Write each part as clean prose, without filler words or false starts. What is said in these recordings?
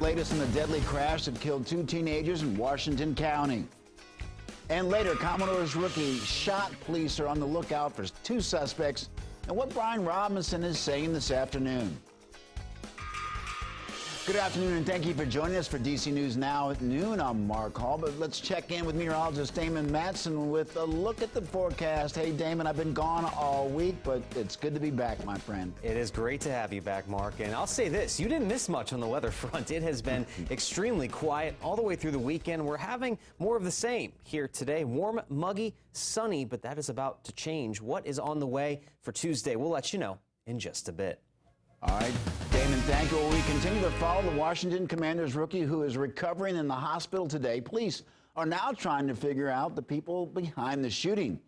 latest in the deadly crash that killed 2 teenagers in Washington County. And later, Commodore's rookie shot. Police are on the lookout for 2 suspects, and what Brian Robinson is saying this afternoon. Good afternoon, and thank you for joining us for DC News Now at noon. I'm Mark Hall, but let's check in with meteorologist Damon Matson with a look at the forecast. Hey, Damon, I've been gone all week, but it's good to be back, my friend. It is great to have you back, Mark. And I'll say this, you didn't miss much on the weather front. It has been extremely quiet all the way through the weekend. We're having more of the same here today. Warm, muggy, sunny, but that is about to change. What is on the way for Tuesday? We'll let you know in just a bit. All right, Damon, thank you. Well, we continue to follow the Washington Commanders rookie who is recovering in the hospital today. Police are now trying to figure out the people behind the shooting.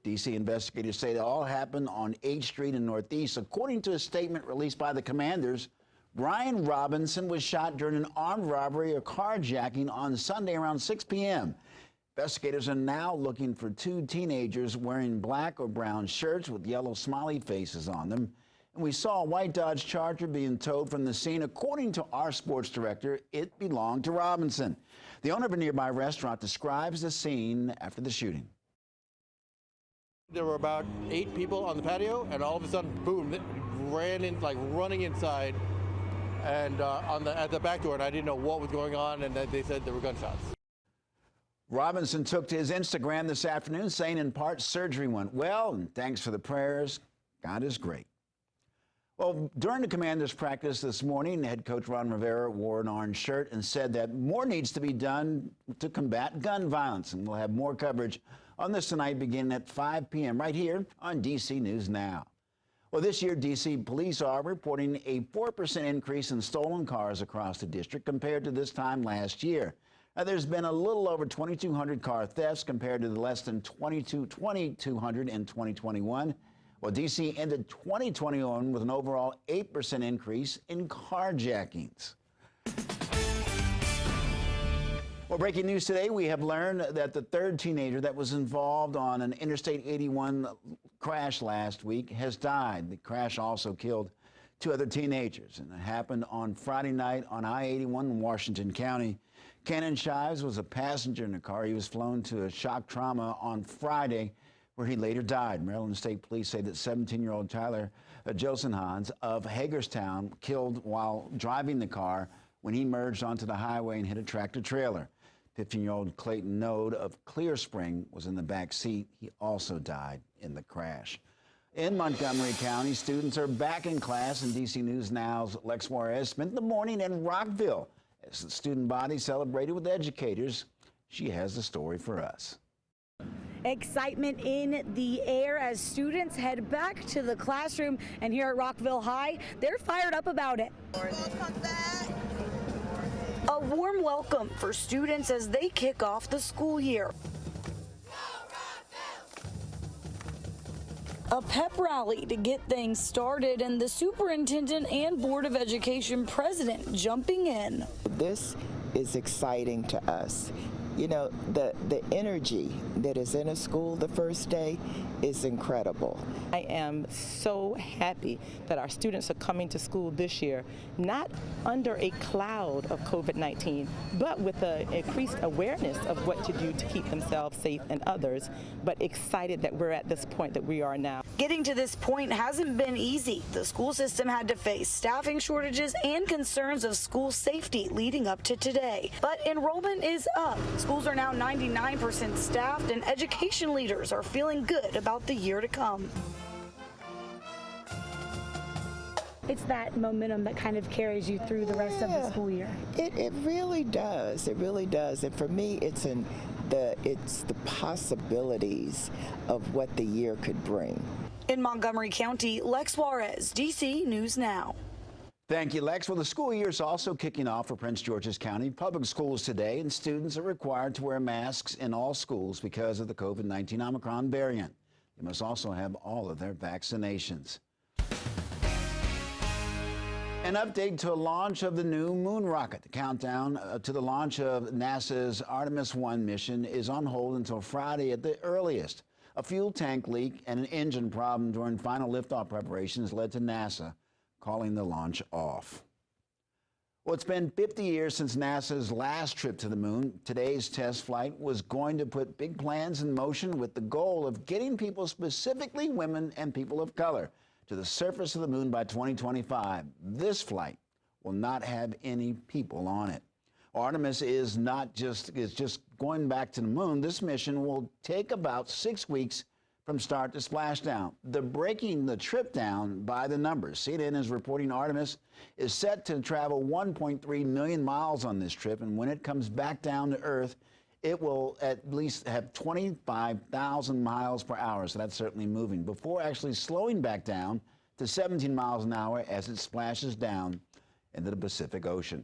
D.C. investigators say it all happened on 8th Street in Northeast. According to a statement released by the Commanders, Brian Robinson was shot during an armed robbery or carjacking on Sunday around 6 p.m. Investigators are now looking for 2 teenagers wearing black or brown shirts with yellow smiley faces on them. And we saw a white Dodge Charger being towed from the scene. According to our sports director, it belonged to Robinson. The owner of a nearby restaurant describes the scene after the shooting. There were about 8 people on the patio, and all of a sudden, boom, it ran in, like running inside, and at the back door, and I didn't know what was going on, and then they said there were gunshots. Robinson took to his Instagram this afternoon, saying in part, surgery went well, and thanks for the prayers. God is great. Well, during the Commanders' practice this morning, head coach Ron Rivera wore an orange shirt and said that more needs to be done to combat gun violence. And we'll have more coverage on this tonight beginning at 5 p.m. right here on DC News Now. Well, this year, DC police are reporting a 4% increase in stolen cars across the district compared to this time last year. Now, there's been a little over 2,200 car thefts compared to the less than 2,200 in 2021. Well, D.C. ended 2021 with an overall 8% increase in carjackings. Well, breaking news today, we have learned that the 3rd teenager that was involved on an Interstate 81 crash last week has died. The crash also killed 2 other teenagers, and it happened on Friday night on I81 in Washington County. Cannon Shives was a passenger in the car. He was flown to a shock trauma on Friday, where he later died. Maryland State Police say that 17-year-old Tyler Josenhans of Hagerstown killed while driving the car when he merged onto the highway and hit a tractor trailer. 15-year-old Clayton Node of Clear Spring was in the back seat. He also died in the crash. In Montgomery County, students are back in class, and DC News Now's Lex Juarez spent the morning in Rockville as the student body celebrated with educators. She has the story for us. Excitement in the air as students head back to the classroom, and here at Rockville High, they're fired up about it. A warm welcome for students as they kick off the school year. A pep rally to get things started, and the superintendent and Board of Education president jumping in. This is exciting to us. You know, the energy that is in a school the first day is incredible. I am so happy that our students are coming to school this year, not under a cloud of COVID-19, but with an increased awareness of what to do to keep themselves safe and others, but excited that we're at this point that we are now. Getting to this point hasn't been easy. The school system had to face staffing shortages and concerns of school safety leading up to today. But enrollment is up. Schools are now 99% staffed, and education leaders are feeling good about the year to come. It's that momentum that kind of carries you through the rest of the school year. It really does. It really does. And for me, it's the possibilities of what the year could bring. In Montgomery County, Lex Juarez, DC News Now. Thank you, Lex. Well, the school year is also kicking off for Prince George's County Public Schools today, and students are required to wear masks in all schools because of the COVID-19 Omicron variant. They must also have all of their vaccinations. An update to the launch of the new moon rocket. The countdown to the launch of NASA's Artemis 1 mission is on hold until Friday at the earliest. A fuel tank leak and an engine problem during final liftoff preparations led to NASA calling the launch off. Well, it's been 50 years since NASA's last trip to the moon. Today's test flight was going to put big plans in motion with the goal of getting people, specifically women and people of color, to the surface of the moon by 2025. This flight will not have any people on it. Artemis is just going back to the moon. This mission will take about 6 weeks from start to splashdown. They're breaking the trip down by the numbers. CNN is reporting Artemis is set to travel 1.3 million miles on this trip, and when it comes back down to Earth, it will at least have 25,000 miles per hour, so that's certainly moving, before actually slowing back down to 17 miles an hour as it splashes down into the Pacific Ocean.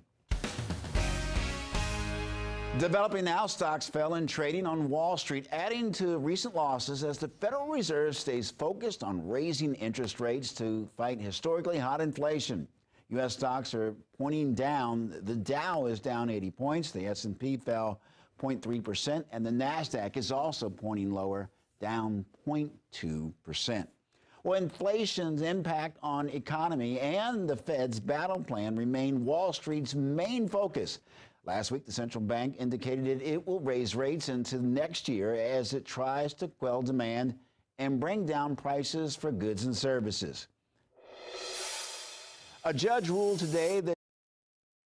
Developing now, stocks fell in trading on Wall Street, adding to recent losses as the Federal Reserve stays focused on raising interest rates to fight historically hot inflation. U.S. stocks are pointing down. The Dow is down 80 points. The S&P fell 0.3%, and the NASDAQ is also pointing lower, down 0.2%. Well, inflation's impact on economy and the Fed's battle plan remain Wall Street's main focus. Last week, the central bank indicated it will raise rates into next year as it tries to quell demand and bring down prices for goods and services. A judge ruled today that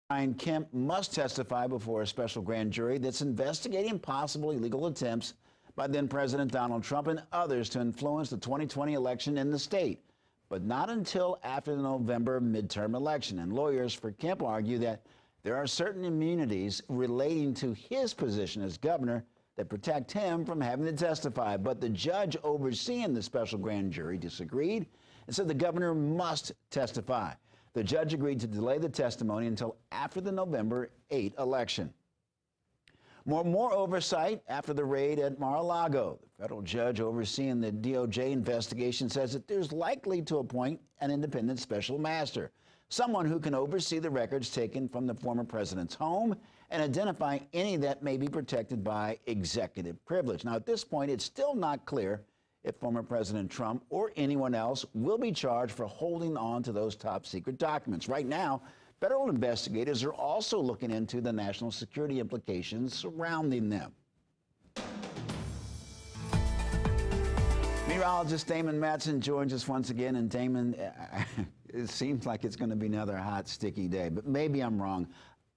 Brian Kemp must testify before a special grand jury that's investigating possible illegal attempts by then-President Donald Trump and others to influence the 2020 election in the state, but not until after the November midterm election. And lawyers for Kemp argue that there are certain immunities relating to his position as governor that protect him from having to testify. But the judge overseeing the special grand jury disagreed and said the governor must testify. The judge agreed to delay the testimony until after the November 8 election. More oversight after the raid at Mar-a-Lago. The federal judge overseeing the DOJ investigation says that there's likely to appoint an independent special master, someone who can oversee the records taken from the former president's home and identify any that may be protected by executive privilege. Now, at this point, it's still not clear if former President Trump or anyone else will be charged for holding on to those top secret documents. Right now, federal investigators are also looking into the national security implications surrounding them. Meteorologist Damon Matson joins us once again. And Damon, it seems like it's going to be another hot, sticky day, but maybe I'm wrong.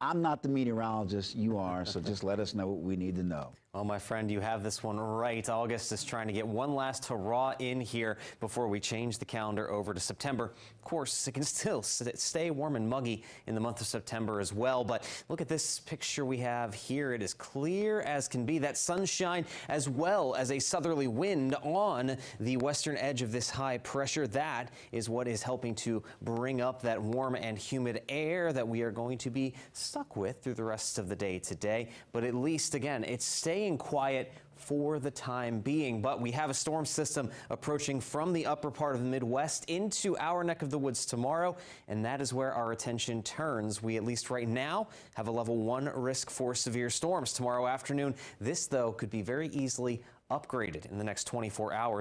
I'm not the meteorologist, you are, so just let us know what we need to know. Well, my friend, you have this one right. August is trying to get one last hurrah in here before we change the calendar over to September. Of course, it can still stay warm and muggy in the month of September as well. But look at this picture we have here. It is clear as can be. That sunshine as well as a southerly wind on the western edge of this high pressure. That is what is helping to bring up that warm and humid air that we are going to be stuck with through the rest of the day today. But at least, again, it's staying quiet for the time being. But we have a storm system approaching from the upper part of the Midwest into our neck of the woods tomorrow, and that is where our attention turns. We, at least right now, have a level 1 risk for severe storms tomorrow afternoon. This, though, could be very easily upgraded in the next 24 hours.